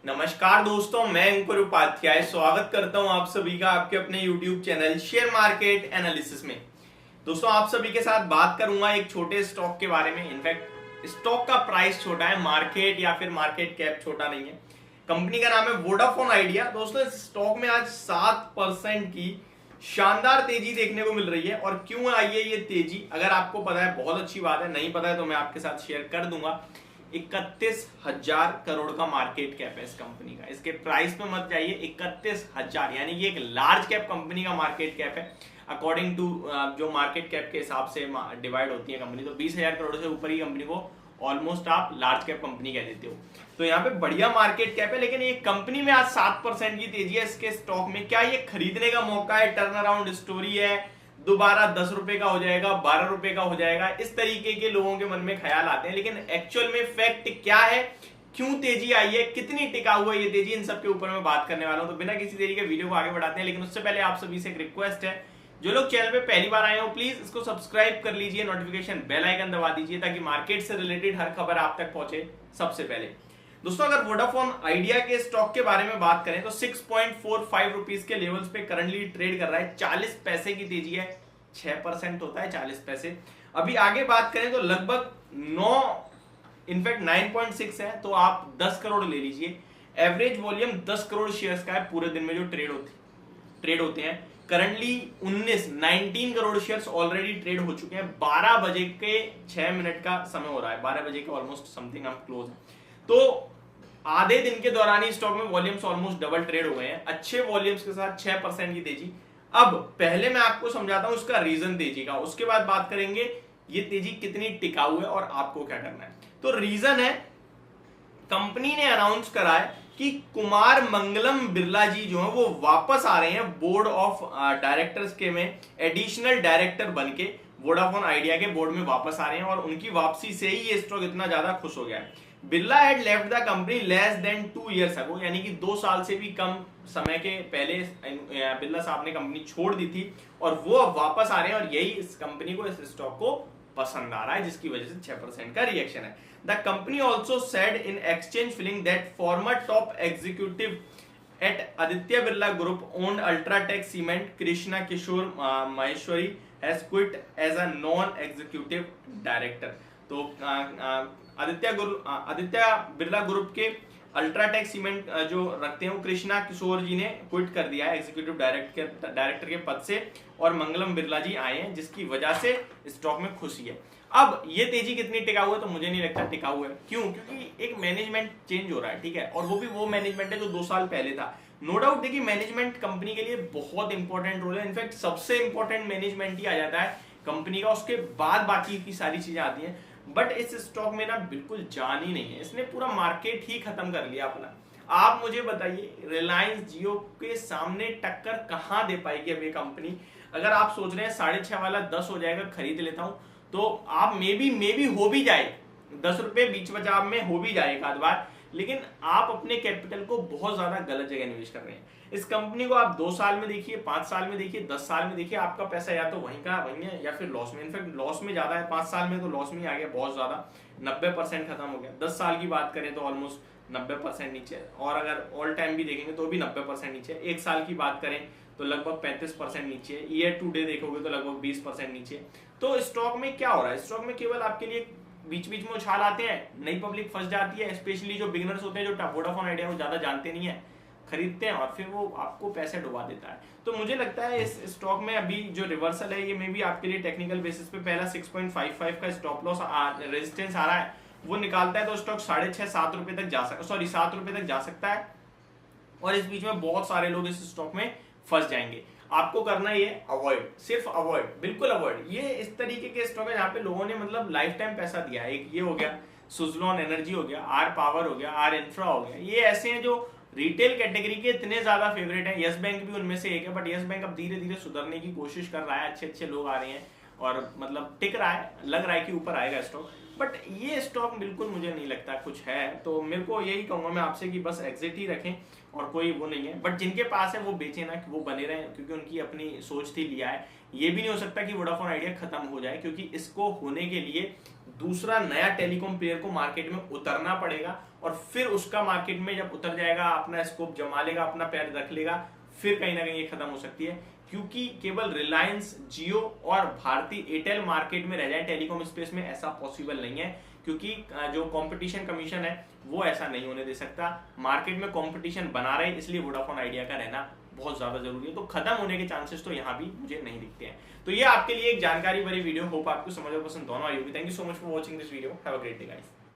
नमस्कार दोस्तों, मैं अंकुर उपाध्याय स्वागत करता हूं आप सभी का आपके अपने YouTube channel share market analysis में। दोस्तों, आप सभी के साथ बात करूंगा एक छोटे स्टॉक के बारे में। इनफैक्ट स्टॉक का प्राइस छोटा है, मार्केट या फिर मार्केट कैप छोटा नहीं है। कंपनी का नाम है वोडाफोन आइडिया। दोस्तों, इस स्टॉक में आज 7% की शानदार तेजी देखने को मिल रही है। और क्यों आई है ये तेजी, अगर आपको पता है बहुत अच्छी बात है, नहीं पता है तो मैं आपके साथ शेयर कर दूंगा। 31,000 करोड़ का मार्केट कैप है इस कंपनी का। इसके प्राइस पे मत जाइए, 31,000 यानी कि एक लार्ज कैप कंपनी का मार्केट कैप है। अकॉर्डिंग टू जो मार्केट कैप के हिसाब से डिवाइड होती है कंपनी, तो 20,000 करोड़ से ऊपर ही कंपनी को ऑलमोस्ट आप लार्ज कैप कंपनी कह देते हो। तो यहाँ पे बढ़िया मार्केट कैप है, लेकिन ये कंपनी में आज 7% की तेजी है इसके स्टॉक में। क्या ये खरीदने का मौका है, टर्न अराउंड स्टोरी है, दोबारा 10 रुपए का हो जाएगा, 12 रुपए का हो जाएगा, इस तरीके के लोगों के मन में ख्याल आते हैं। लेकिन एक्चुअल में फैक्ट क्या है, क्यों तेजी आई है, कितनी टिकाऊ है ये तेजी, इन सब के ऊपर मैं बात करने वाला हूं। तो बिना किसी देरी के वीडियो को आगे बढ़ाते हैं, लेकिन उससे पहले आप सभी से एक रिक्वेस्ट है, जो लोग चैनल पे पहली बार आए हो प्लीज इसको सब्सक्राइब कर लीजिए, नोटिफिकेशन बेल आइकन दबा दीजिए ताकि मार्केट से रिलेटेड हर खबर आप तक पहुंचे सबसे पहले। दोस्तों, अगर वोडाफोन आइडिया के स्टॉक के बारे में बात करें तो 6.45 रुपीज के लेवल्स पे करंटली ट्रेड कर रहा है। 40 पैसे की तेजी है, 6% होता है 40 पैसे। अभी आगे बात करें तो लगभग 9.6 है, तो आप 10 करोड़ ले लीजिए। एवरेज वॉल्यूम 10 करोड़ शेयर्स का है पूरे दिन में जो ट्रेड होते हैं। Currently 19 crore shares already trade हो चुके हैं। 12 बजे के 6 मिनट का समय हो रहा है, 12 बजे के ऑलमोस्ट समथिंग हम क्लोज है। तो आधे दिन के दौरान ही स्टॉक में वॉल्यूम्स ऑलमोस्ट डबल ट्रेड हो गए हैं, अच्छे वॉल्यूम्स के साथ 6% की तेजी। अब पहले मैं आपको समझाता हूं इसका रीजन तेजी का, उसके बाद बात करेंगे ये तेजी कितनी टिकाऊ है और आपको क्या करना है। तो रीजन है, कंपनी ने अनाउंस करा है कि कुमार मंगलम बिरला जी जो है वो वापस आ रहे हैं बोर्ड ऑफ डायरेक्टर्स के में, एडिशनल डायरेक्टर बनके वोडाफोन आइडिया के बोर्ड में वापस आ रहे हैं। और उनकी वापसी से ही ये स्टॉक इतना ज्यादा खुश हो गया है। Birla had left the company less than 2 years अगो, यानी कि 2 साल से भी कम समय के पहले बिरला साहब ने कंपनी छोड़ दी थी और वो अब वापस आ रहे हैं। और यही इस कंपनी को, इस स्टॉक को पसंद आ रहा है, जिसकी वजह से 6% का रिएक्शन है। The company also said in exchange filing that former top executive at Aditya Birla group owned UltraTech cement Krishna Kishore Maheshwari has quit as a non executive director. तो आदित्य बिरला ग्रुप के अल्ट्राटेक सीमेंट जो रखते हैं वो कृष्णा किशोर जी ने क्विट कर दिया है एग्जीक्यूटिव डायरेक्टर के पद से, और मंगलम बिरला जी आए हैं, जिसकी वजह से स्टॉक में खुशी है। अब ये तेजी कितनी टिकाऊ है, तो मुझे नहीं लगता टिकाऊ है। क्यों? क्योंकि एक मैनेजमेंट चेंज हो रहा है, ठीक है, और वो भी वो मैनेजमेंट है जो 2 साल पहले था। नो डाउट देखिए, मैनेजमेंट कंपनी के लिए बहुत इंपॉर्टेंट रोल है। इनफैक्ट सबसे इंपॉर्टेंट मैनेजमेंट ही आ जाता है कंपनी का, उसके बाद बाकी की सारी चीजें आती हैं। बट इस स्टॉक में ना बिल्कुल जान ही नहीं है, इसने पूरा मार्केट ही खत्म कर लिया अपना। आप मुझे बताइए, रिलायंस जियो के सामने टक्कर कहां दे पाएगी अब ये कंपनी? अगर आप सोच रहे हैं 6.5 वाला 10 हो जाएगा, खरीद लेता हूं, तो आप मे बी हो भी जाए, 10 रुपए बीच बचाव में हो भी जाए एक आध बार, लेकिन आप अपने कैपिटल को बहुत ज्यादा गलत जगह निवेश कर रहे हैं। इस कंपनी को आप 2 साल में देखिए, 5 साल में देखिए, 10 साल में देखिए, आपका पैसा या तो वहीं का वहीं है या फिर लॉस में। इनफैक्ट लॉस में ज्यादा है, 5 साल में तो लॉस में ही आ गया बहुत ज्यादा, 90% खत्म हो गया। 10 साल की बात करें तो ऑलमोस्ट 90% नीचे, और अगर ऑल टाइम भी देखेंगे तो भी 90% नीचे। 1 साल की बात करें तो लगभग 35% नीचे, ईयर टू डे देखोगे तो लगभग 20% नीचे। तो स्टॉक में क्या हो रहा है? स्टॉक में केवल आपके लिए बीच बीच में उछाल आते हैं, नई पब्लिक फंस जाती है, स्पेशली जो बिगिनर्स होते हैं, जो वोडाफोन आइडिया को ज्यादा जानते नहीं है, खरीदते हैं और फिर वो आपको पैसे डुबा देता है। तो मुझे लगता है इस स्टॉक में अभी जो रिवर्सल है, ये मे बी आपके लिए टेक्निकल बेसिस पे पहला 6.55 का स्टॉप लॉस रेजिस्टेंस आ रहा है, वो निकालता है तो स्टॉक 6.5-7 रुपए तक जा सकता, 7 रुपए तक जा सकता है। और इस बीच में बहुत सारे लोग इस स्टॉक में फंस जाएंगे। आपको करना ये अवॉइड, सिर्फ अवॉइड, बिल्कुल अवॉइड। ये इस तरीके के स्टॉक है जहां पे लोगों ने मतलब लाइफ टाइम पैसा दिया है। एक ये हो गया, सुजलॉन एनर्जी हो गया, आर पावर हो गया, आर इंफ्रा हो गया। ये ऐसे हैं जो रिटेल कैटेगरी के इतने ज्यादा फेवरेट है। यस बैंक भी उनमें से एक है, बट यस बैंक अब धीरे धीरे सुधरने की कोशिश कर रहा है, अच्छे अच्छे लोग आ रहे हैं और मतलब टिक रहा है, लग रहा है कि ऊपर आएगा स्टॉक। बट ये स्टॉक बिल्कुल मुझे नहीं लगता कुछ है। तो मेरे को यही कहूंगा मैं आपसे कि बस एग्जिट ही रखें और कोई वो नहीं है। बट जिनके पास है वो बेचे ना, कि वो बने रहे, क्योंकि उनकी अपनी सोच थी, लिया है। ये भी नहीं हो सकता कि वोडाफोन आइडिया खत्म हो जाए, क्योंकि इसको होने के लिए दूसरा नया टेलीकॉम प्लेयर को मार्केट में उतरना पड़ेगा और फिर उसका मार्केट में जब उतर जाएगा, अपना स्कोप जमा लेगा, अपना पैर रख लेगा, फिर कहीं ना कहीं ये खत्म हो सकती है। क्योंकि केवल रिलायंस, जियो और भारती एयरटेल मार्केट में रह जाए टेलीकॉम स्पेस में, ऐसा पॉसिबल नहीं है, क्योंकि जो कंपटीशन कमीशन है वो ऐसा नहीं होने दे सकता। मार्केट में कंपटीशन बना रहे, इसलिए वोडाफोन आइडिया का रहना बहुत ज्यादा जरूरी है। तो खत्म होने के चांसेस तो यहाँ भी मुझे नहीं दिखते हैं। तो ये आपके लिए एक जानकारी भरी वीडियो, होप आपको समझ और पसंद दोनों आई होगी। Thank you so much for watching this video, have a great day guys.